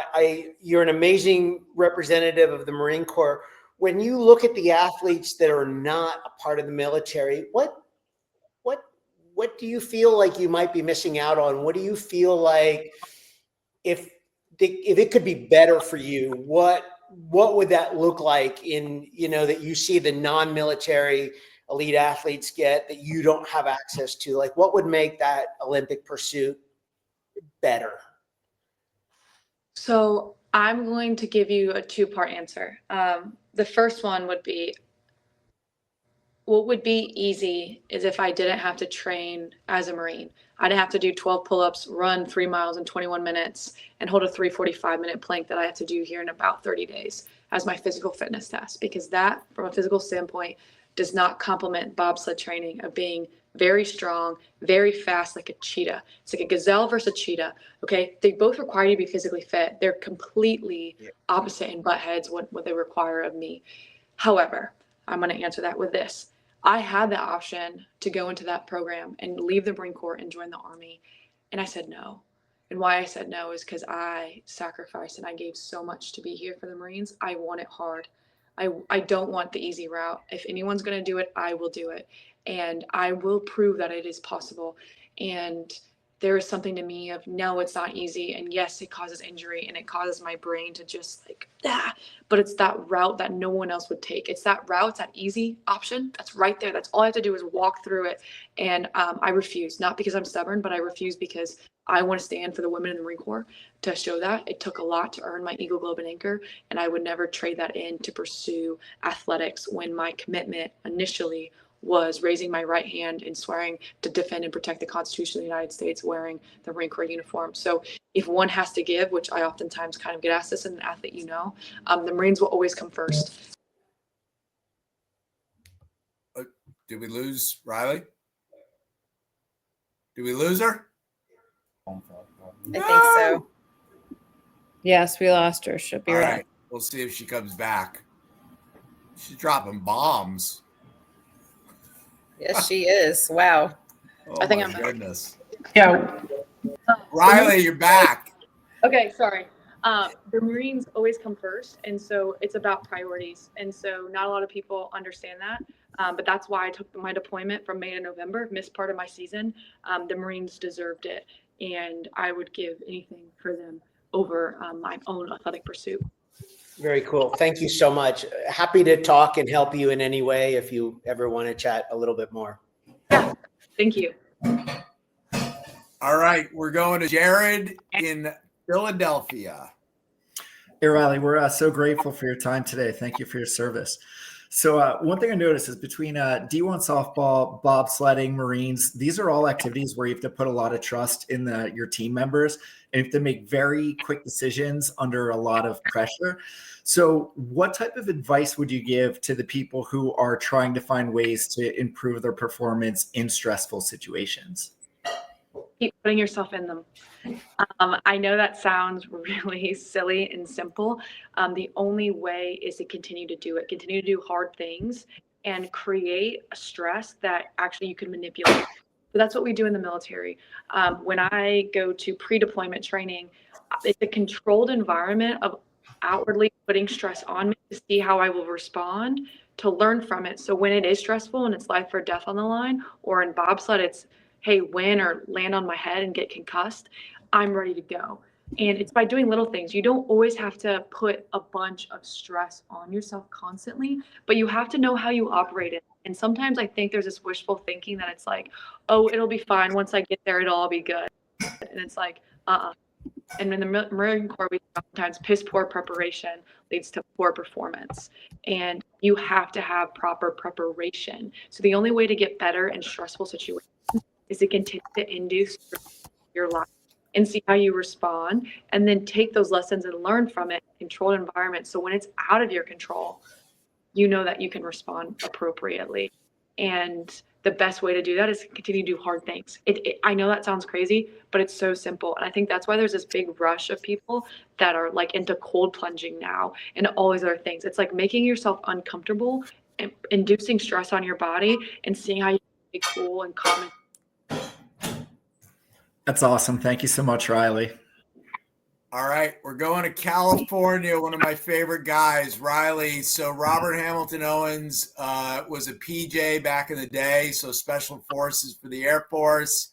you're an amazing representative of the Marine Corps. When you look at the athletes that are not a part of the military, what do you feel like you might be missing out on? What do you feel like if it could be better for you, what would that look like in, you know, that you see the non-military elite athletes get that you don't have access to? Like, what would make that Olympic pursuit better? So I'm going to give you a two-part answer. The first one would be, what would be easy is if I didn't have to train as a Marine. I didn't have to do 12 pull-ups, run 3 miles in 21 minutes, and hold a 345-minute plank that I have to do here in about 30 days as my physical fitness test, because that, from a physical standpoint, does not complement bobsled training of being very strong, very fast, like a cheetah. It's like a gazelle versus a cheetah, okay? They both require you to be physically fit. They're completely opposite in butt heads what they require of me. However, I'm going to answer that with this. I had the option to go into that program and leave the Marine Corps and join the Army, and I said no. And why I said no is because I sacrificed and I gave so much to be here for the Marines. I want it hard. I don't want the easy route. If anyone's going to do it, I will do it. And I will prove that it is possible. And there is something to me of, no, it's not easy. And yes, it causes injury and it causes my brain to just like, but it's that route that no one else would take. It's that route, it's that easy option that's right there. That's all I have to do is walk through it. And I refuse, not because I'm stubborn, but I refuse because I want to stand for the women in the Marine Corps to show that. It took a lot to earn my Eagle, Globe, and Anchor, and I would never trade that in to pursue athletics when my commitment initially was raising my right hand and swearing to defend and protect the Constitution of the United States wearing the Marine Corps uniform. So if one has to give, which I oftentimes kind of get asked this as an athlete, you know, the Marines will always come first. Did we lose Riley? Did we lose her? I think so. Yes, we lost her. She'll be All right. right. We'll see if she comes back. She's dropping bombs. Yes, she is. Wow. Oh, I think my I'm back. goodness. Yeah. Riley, you're back. Okay, sorry. The Marines always come first. And so it's about priorities. And so not a lot of people understand that. But that's why I took my deployment from May to November, missed part of my season. The Marines deserved it. And I would give anything for them over my own athletic pursuit. Very cool. Thank you so much. Happy to talk and help you in any way if you ever want to chat a little bit more. Yeah, thank you. All right, we're going to Jared in Philadelphia. Hey, Riley, we're so grateful for your time today. Thank you for your service. So one thing I noticed is between D1 softball, bobsledding, Marines, these are all activities where you have to put a lot of trust in your team members and you have to make very quick decisions under a lot of pressure. So what type of advice would you give to the people who are trying to find ways to improve their performance in stressful situations? Keep putting yourself in them. I know that sounds really silly and simple. The only way is to continue to do it, continue to do hard things and create a stress that actually you can manipulate. So that's what we do in the military. When I go to pre-deployment training, it's a controlled environment of outwardly putting stress on me to see how I will respond, to learn from it. So when it is stressful and it's life or death on the line, or in bobsled, it's, hey, win or land on my head and get concussed, I'm ready to go. And it's by doing little things. You don't always have to put a bunch of stress on yourself constantly, but you have to know how you operate it. And sometimes I think there's this wishful thinking that it's like, oh, it'll be fine. Once I get there, it'll all be good. And it's like, And in the Marine Corps, we sometimes piss poor preparation leads to poor performance. And you have to have proper preparation. So the only way to get better in stressful situations is to continue to induce your life and see how you respond, and then take those lessons and learn from it in controlled environment. So when it's out of your control, you know that you can respond appropriately. And the best way to do that is to continue to do hard things. I know that sounds crazy, but it's so simple. And I think that's why there's this big rush of people that are like into cold plunging now and all these other things. It's like making yourself uncomfortable and inducing stress on your body and seeing how you can be cool and calm. That's awesome. Thank you so much, Riley. All right, we're going to California, one of my favorite guys, Riley. So Robert Hamilton Owens was a PJ back in the day, so Special Forces for the Air Force.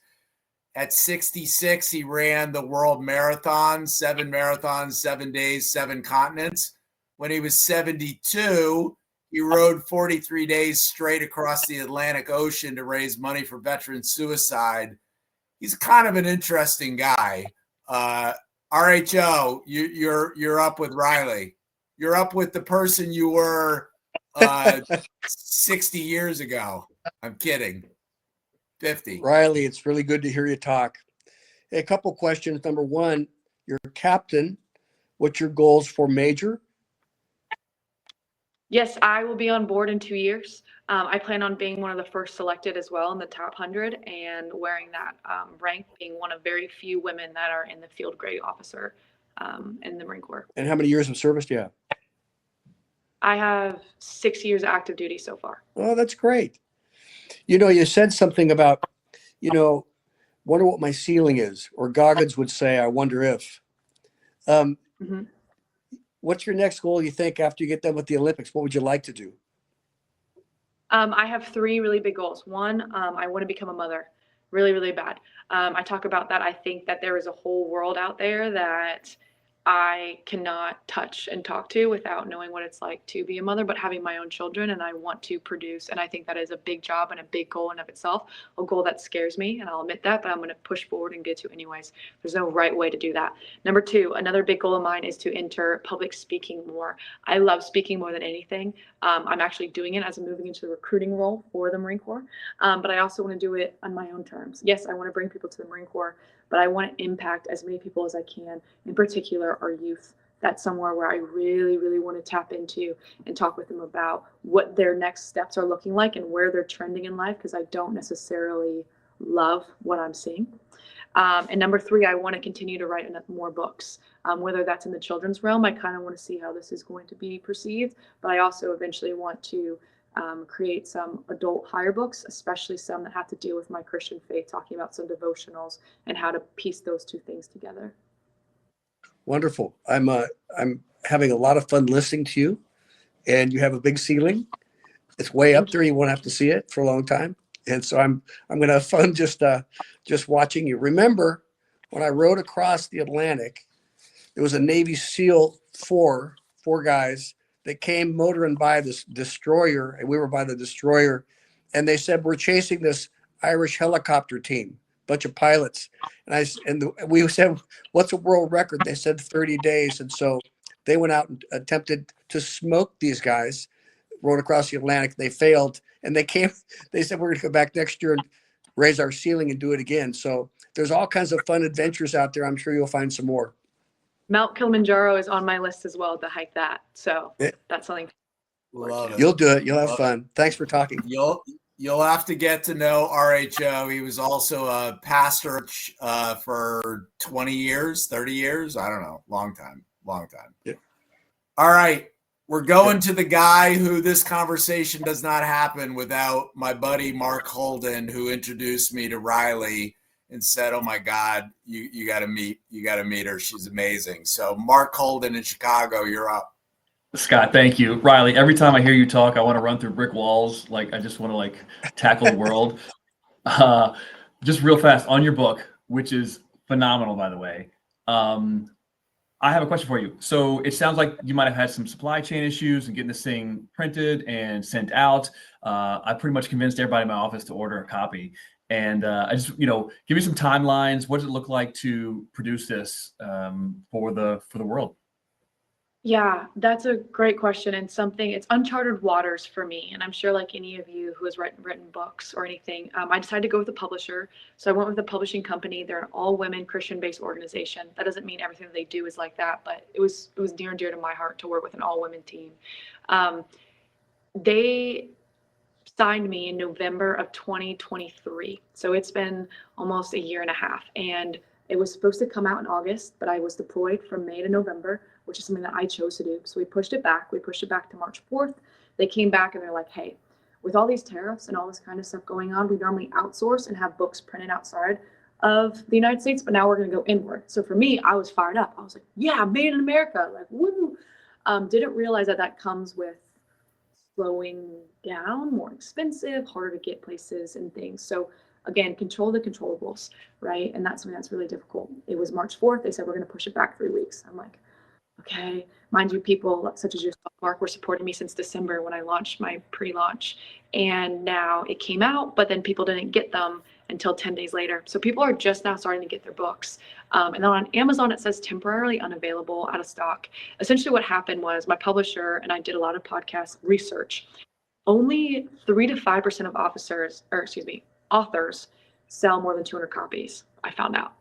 At 66, he ran the world marathon, 7 marathons, 7 days, 7 continents. When he was 72, he rode 43 days straight across the Atlantic Ocean to raise money for veteran suicide. He's kind of an interesting guy. RHO, you're up with Riley. You're up with the person you were 60 years ago. I'm kidding. 50. Riley, it's really good to hear you talk. Hey, a couple questions. Number one, you're captain. What's your goals for major? Yes, I will be on board in 2 years. I plan on being one of the first selected as well in the top 100 and wearing that rank, being one of very few women that are in the field grade officer in the Marine Corps. And how many years of service do you have? I have 6 years active duty so far. Oh, that's great. You know, you said something about, wonder what my ceiling is, or Goggins would say, I wonder if. What's your next goal, you think, after you get done with the Olympics? What would you like to do? I have 3 really big goals. One, I want to become a mother really, really bad. I talk about that. I think that there is a whole world out there that I cannot touch and talk to without knowing what it's like to be a mother, but having my own children, and I want to produce. And I think that is a big job and a big goal in of itself, a goal that scares me, and I'll admit that, but I'm going to push forward and get to anyways. There's no right way to do that. Number 2, another big goal of mine is to enter public speaking more. I love speaking more than anything. I'm actually doing it as I'm moving into the recruiting role for the Marine Corps, but I also want to do it on my own terms. Yes, I want to bring people to the Marine Corps, but I want to impact as many people as I can, in particular our youth. That's somewhere where I really, really want to tap into and talk with them about what their next steps are looking like and where they're trending in life, because I don't necessarily love what I'm seeing. And number 3, I want to continue to write more books, whether that's in the children's realm. I kind of want to see how this is going to be perceived, but I also eventually want to create some adult higher books, especially some that have to deal with my Christian faith, talking about some devotionals and how to piece those 2 things together. Wonderful. I'm having a lot of fun listening to you, and you have a big ceiling. It's way up there. You won't have to see it for a long time. And so I'm going to have fun just watching you. Remember when I rode across the Atlantic, there was a Navy SEAL four guys that came motoring by this destroyer, and we were by the destroyer, and they said, we're chasing this Irish helicopter team, bunch of pilots. And we said, what's a world record? They said 30 days. And so they went out and attempted to smoke these guys, rode across the Atlantic. They failed, and they said, we're going to go back next year and raise our ceiling and do it again. So there's all kinds of fun adventures out there. I'm sure you'll find some more. Mount Kilimanjaro is on my list as well to hike that. So that's something. Love it. You'll do it. You'll have fun. Thanks for talking. You'll have to get to know RHO. He was also a pastor for 20 years, 30 years. I don't know. Long time. Yeah. All right. We're going to the guy who this conversation does not happen without my buddy Mark Holden, who introduced me to Riley and said, oh my God, you got to meet her. She's amazing. So Mark Holden in Chicago, you're up. Scott, thank you. Riley, every time I hear you talk, I want to run through brick walls. Like, I just want to tackle the world. Just real fast on your book, which is phenomenal, by the way. I have a question for you. So it sounds like you might have had some supply chain issues and getting this thing printed and sent out. I pretty much convinced everybody in my office to order a copy. And I just, give me some timelines. What does it look like to produce this for the world? Yeah, that's a great question, and it's uncharted waters for me. And I'm sure like any of you who has written books or anything, I decided to go with a publisher. So I went with a publishing company. They're an all-women Christian-based organization. That doesn't mean everything that they do is like that, but it was near and dear to my heart to work with an all-women team. They signed me in November of 2023. So it's been almost a year and a half. And it was supposed to come out in August, but I was deployed from May to November, which is something that I chose to do. So we pushed it back. We pushed it back to March 4th. They came back and they're like, hey, with all these tariffs and all this kind of stuff going on, we normally outsource and have books printed outside of the United States, but now we're going to go inward. So for me, I was fired up. I was like, yeah, made in America, like, woo. Didn't realize that comes with slowing down, more expensive, harder to get places and things. So again, control the controllables, right? And that's something that's really difficult. It was March 4th. They said, we're going to push it back 3 weeks. I'm like, okay. Mind you, people such as yourself, Mark, were supporting me since December when I launched my pre-launch. And now it came out, but then people didn't get them until 10 days later. So people are just now starting to get their books. And then on Amazon, it says temporarily unavailable, out of stock. Essentially what happened was my publisher, and I did a lot of podcast research, only 3 to 5% of authors sell more than 200 copies, I found out.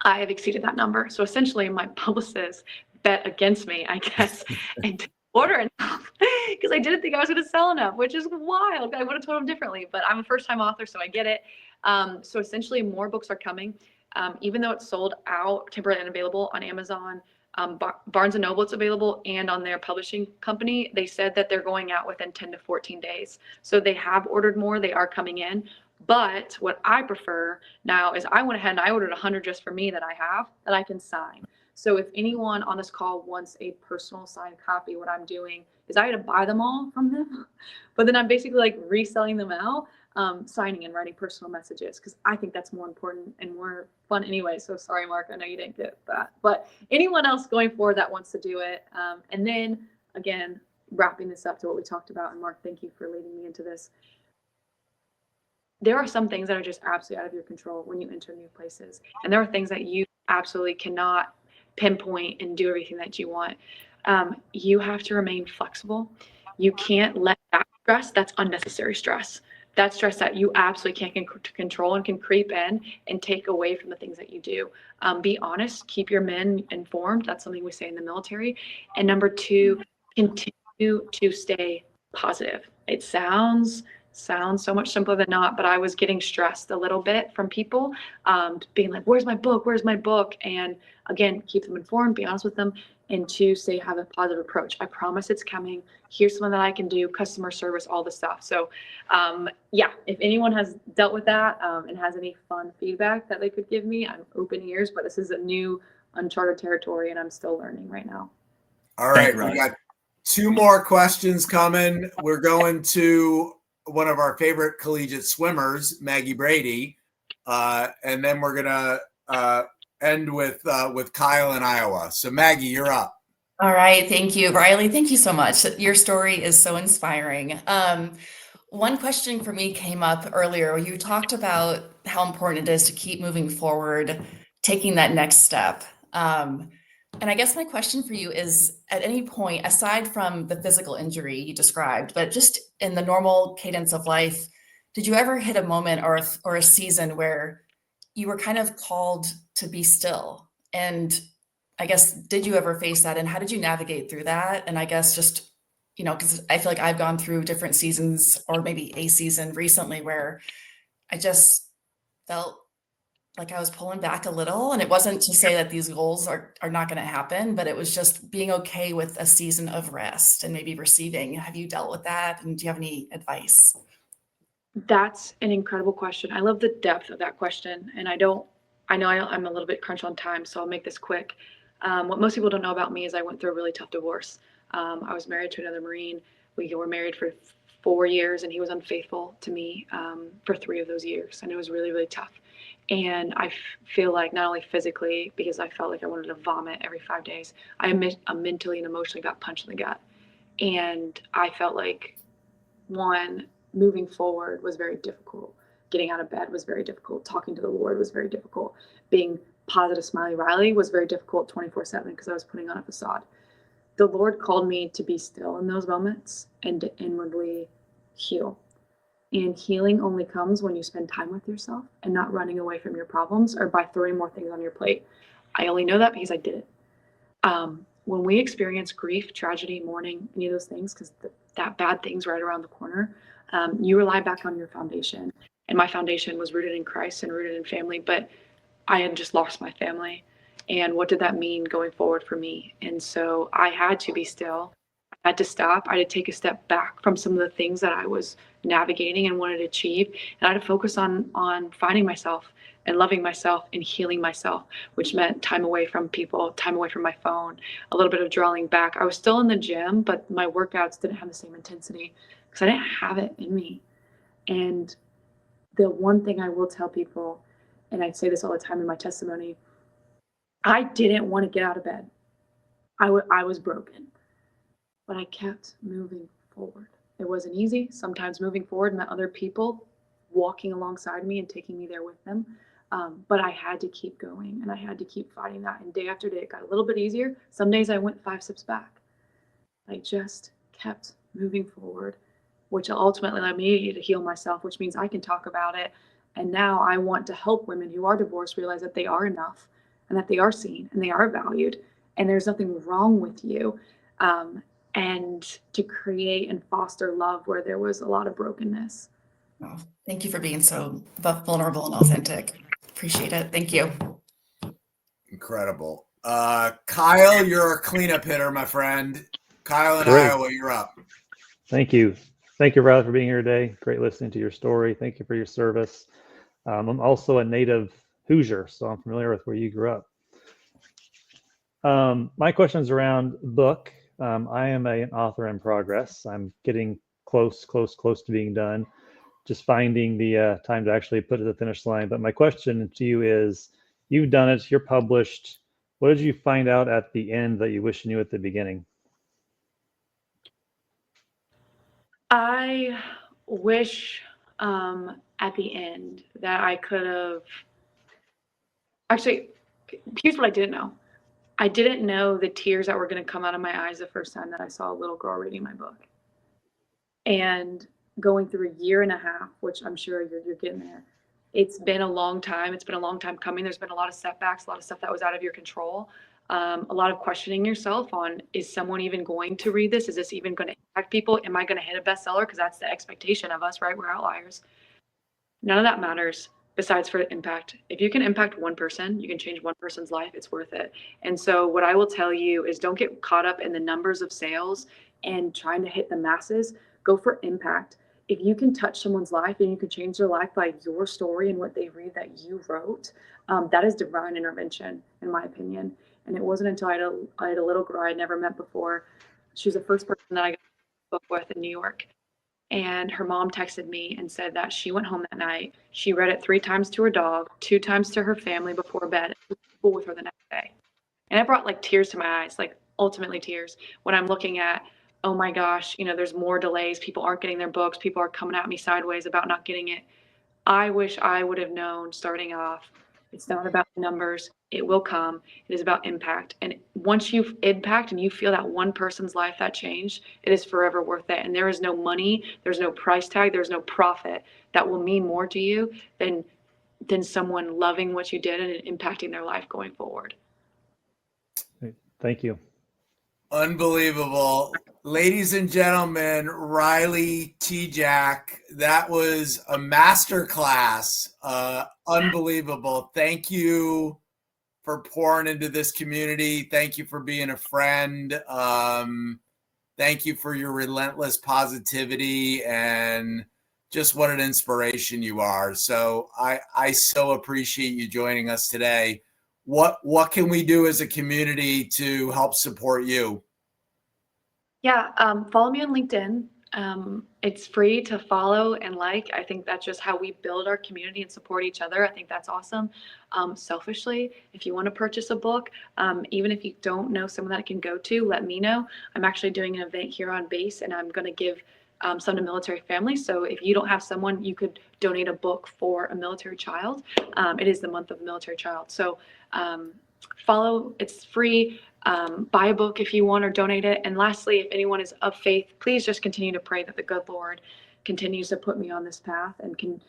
I have exceeded that number. So essentially my publicist bet against me, I guess, and didn't order enough because I didn't think I was going to sell enough, which is wild. I would have told them differently, but I'm a first-time author, so I get it. So essentially more books are coming. Even though it's sold out, temporarily unavailable on Amazon, Barnes & Noble, it's available, and on their publishing company, they said that they're going out within 10 to 14 days. So they have ordered more. They are coming in. But what I prefer now is I went ahead and I ordered 100 just for me that I can sign. So if anyone on this call wants a personal signed copy, what I'm doing is I had to buy them all from them, but then I'm basically like reselling them out, signing and writing personal messages, because I think that's more important and more fun anyway. So sorry, Mark, I know you didn't get that, but anyone else going forward that wants to do it. And then again, wrapping this up to what we talked about, and Mark, thank you for leading me into this. There are some things that are just absolutely out of your control when you enter new places. And there are things that you absolutely cannot pinpoint and do everything that you want. You have to remain flexible. You can't let that stress, that's unnecessary stress. That stress that you absolutely can't control and can creep in and take away from the things that you do. Be honest, keep your men informed. That's something we say in the military. And number 2, continue to stay positive. It sounds so much simpler than not, but I was getting stressed a little bit from people being like, where's my book? And again, keep them informed, be honest with them, and 2, say, have a positive approach. I promise it's coming. Here's something that I can do, customer service, all the stuff. So yeah, if anyone has dealt with that and has any fun feedback that they could give me, I'm open ears, but this is a new uncharted territory, and I'm still learning right now. All right, we got 2 more questions coming. We're going to one of our favorite collegiate swimmers, Maggie Brady, and then we're gonna end with Kyle in Iowa. So Maggie, you're up. All right, thank you, Riley. Thank you so much. Your story is so inspiring. One question for me came up earlier. You talked about how important it is to keep moving forward, taking that next step. And I guess my question for you is, at any point, aside from the physical injury you described, but just in the normal cadence of life, did you ever hit a moment or a season where you were kind of called to be still? And I guess, did you ever face that, and how did you navigate through that? And I guess just, because I feel like I've gone through different seasons, or maybe a season recently, where I just felt like I was pulling back a little. And it wasn't to say that these goals are not going to happen, but it was just being okay with a season of rest and maybe receiving. Have you dealt with that? And do you have any advice? That's an incredible question. I love the depth of that question. And I know I'm a little bit crunched on time, so I'll make this quick. What most people don't know about me is I went through a really tough divorce. I was married to another Marine. We were married for 4 years, and he was unfaithful to me for 3 of those years. And it was really, really tough. And I feel like not only physically, because I felt like I wanted to vomit every 5 days, I mentally and emotionally got punched in the gut. And I felt like, one, moving forward was very difficult. Getting out of bed was very difficult. Talking to the Lord was very difficult. Being positive, smiley Riley was very difficult 24/7 because I was putting on a facade. The Lord called me to be still in those moments and to inwardly heal. And healing only comes when you spend time with yourself and not running away from your problems or by throwing more things on your plate. I only know that because I did it. When we experience grief, tragedy, mourning, any of those things, because that bad thing's right around the corner, you rely back on your foundation. And my foundation was rooted in Christ and rooted in family, but I had just lost my family. And what did that mean going forward for me? And so I had to be still. I had to stop. I had to take a step back from some of the things that I was navigating and wanted to achieve. And I had to focus on finding myself and loving myself and healing myself, which meant time away from people, time away from my phone, a little bit of drawing back. I was still in the gym, but my workouts didn't have the same intensity because I didn't have it in me. And the one thing I will tell people, and I say this all the time in my testimony, I didn't want to get out of bed. I was broken, but I kept moving forward. It wasn't easy. Sometimes moving forward meant other people walking alongside me and taking me there with them. But I had to keep going, and I had to keep fighting that. And day after day, it got a little bit easier. Some days I went 5 steps back. I just kept moving forward, which ultimately led me to heal myself, which means I can talk about it. And now I want to help women who are divorced realize that they are enough and that they are seen and they are valued and there's nothing wrong with you. And to create and foster love where there was a lot of brokenness. Oh, thank you for being so vulnerable and authentic. Appreciate it. Thank you. Incredible. Kyle, you're a cleanup hitter, my friend. Kyle in Iowa, you're up. Thank you. Thank you, Riley, for being here today. Great listening to your story. Thank you for your service. I'm also a native Hoosier, so I'm familiar with where you grew up. My question is around book. I am an author in progress. I'm getting close to being done. Just finding the time to actually put it to the finish line. But my question to you is, you've done it, you're published. What did you find out at the end that you wish you knew at the beginning? I wish at the end that I could have, actually, here's what I didn't know. I didn't know the tears that were going to come out of my eyes the first time that I saw a little girl reading my book. And going through a year and a half, which I'm sure you're getting there. It's been a long time. It's been a long time coming. There's been a lot of setbacks, a lot of stuff that was out of your control. A lot of questioning yourself on, is someone even going to read this? Is this even going to impact people? Am I going to hit a bestseller? Because that's the expectation of us, right? We're outliers. None of that matters besides for impact. If you can impact one person, you can change one person's life, it's worth it. And so what I will tell you is, don't get caught up in the numbers of sales and trying to hit the masses. Go for impact. if you can touch someone's life and you can change their life by your story and what they read that you wrote, that is divine intervention, in my opinion. And it wasn't until I had a little girl I'd never met before. She was the first person that I got a book with in New York. And her mom texted me and said that she went home that night. She read it 3 times to her dog, 2 times to her family before bed, and was school with her the next day. And it brought like tears to my eyes, like ultimately tears, when I'm looking at, oh my gosh, there's more delays. People aren't getting their books. People are coming at me sideways about not getting it. I wish I would have known starting off. It's not about numbers. It will come. It is about impact. And once you impact and you feel that one person's life that changed, it is forever worth it. And there is no money, there's no price tag, there's no profit that will mean more to you than someone loving what you did and impacting their life going forward. Thank you. Unbelievable. Ladies and gentlemen, Riley Tejcek, that was a masterclass. Unbelievable. Thank you for pouring into this community. Thank you for being a friend. Thank you for your relentless positivity and just what an inspiration you are. So I so appreciate you joining us today. What can we do as a community to help support you? Yeah, follow me on LinkedIn. It's free to follow and like. I think that's just how we build our community and support each other. I think that's awesome. Selfishly, if you want to purchase a book, even if you don't know someone that I can go to, let me know. I'm actually doing an event here on base, and I'm going to give some to military families. So if you don't have someone, you could donate a book for a military child. It is the month of the military child. So follow, it's free. Buy a book if you want or donate it. And lastly, if anyone is of faith, please just continue to pray that the good Lord continues to put me on this path and can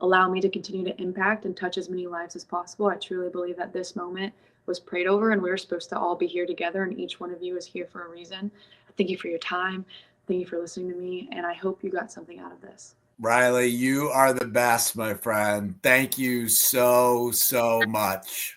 allow me to continue to impact and touch as many lives as possible. I truly believe that this moment was prayed over and we're supposed to all be here together, and each one of you is here for a reason. Thank you for your time. Thank you for listening to me, and I hope you got something out of this. Riley, you are the best, my friend. Thank you so much.